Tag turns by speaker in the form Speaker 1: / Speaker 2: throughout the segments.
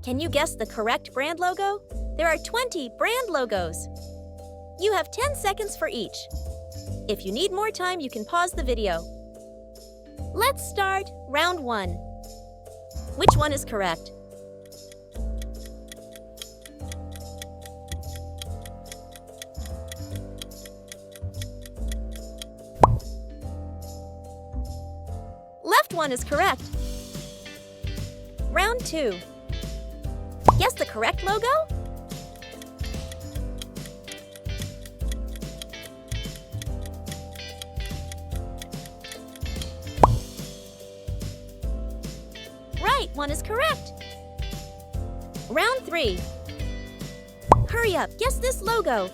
Speaker 1: Can you guess the correct brand logo? There are 20 brand logos. You have 10 seconds for each. If you need more time, you can pause the video. Let's start round 1. Which one is correct? Left one is correct. Round 2. Guess the correct logo? Right one is correct. Round 3. Hurry up, guess this logo.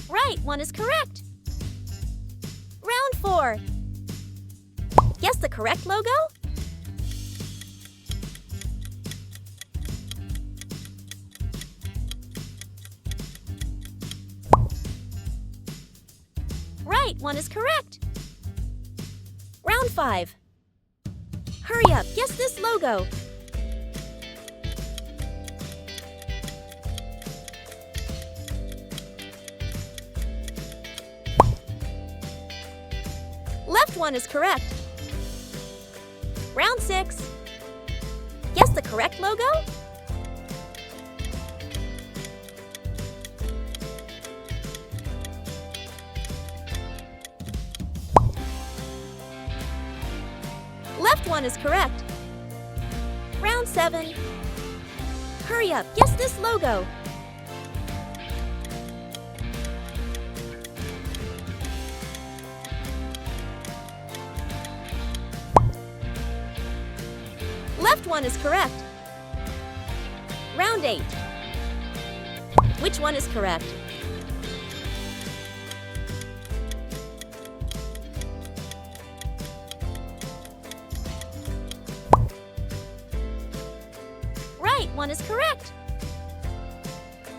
Speaker 1: Right one is correct. Round 4. Guess the correct logo? Right one is correct. Round 5. Hurry up, guess this logo. Left one is correct. Round 6. Guess the correct logo? Left one is correct. Round 7. Hurry up, guess this logo. Left one is correct. Round 8. Which one is correct? Right one is correct.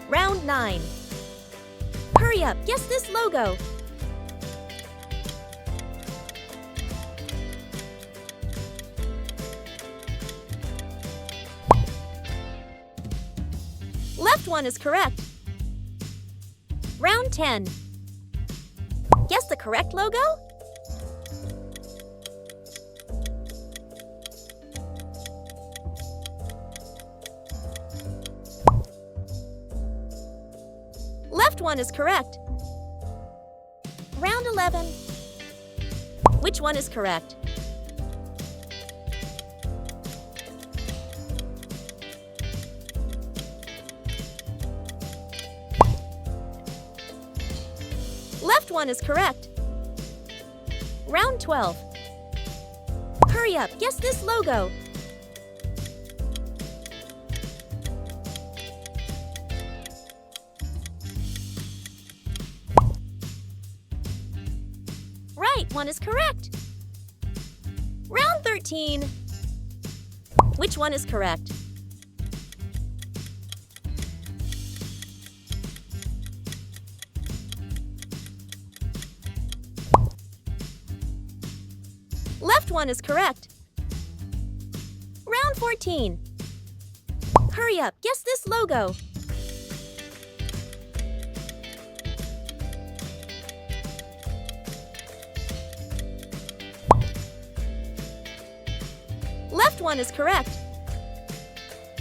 Speaker 1: Round 9. Hurry up, guess this logo. Left one is correct. Round 10. Guess the correct logo? Left one is correct. Round 11. Which one is correct? Left one is correct. Round 12. Hurry up, guess this logo. Right one is correct. Round 13. Which one is correct? Left one is correct. Round 14. Hurry up, guess this logo. Left one is correct.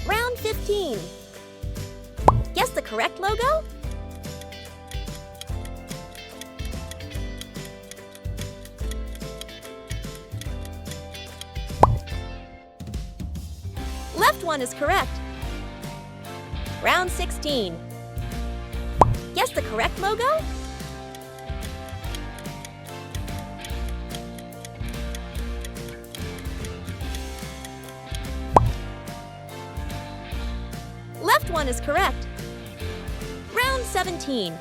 Speaker 1: Round 15. Guess the correct logo? Left one is correct. Round 16. Guess the correct logo? Left one is correct. Round 17.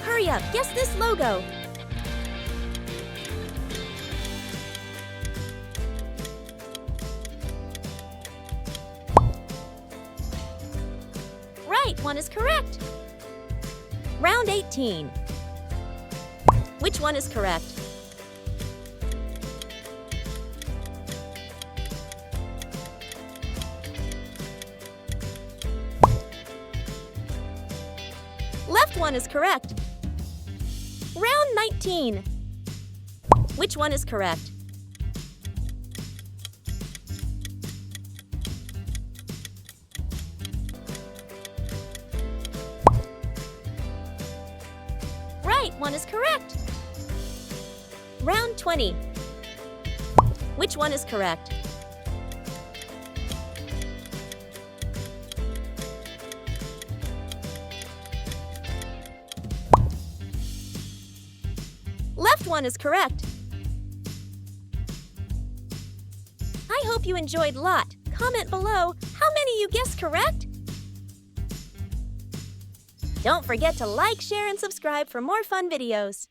Speaker 1: Hurry up, guess this logo. Right one is correct. Round 18. Which one is correct? Left one is correct. Round 19. Which one is correct? Right one is correct. Round 20. Which one is correct? Left one is correct. I hope you enjoyed lot. Comment below how many you guessed correct. Don't forget to like, share, and subscribe for more fun videos.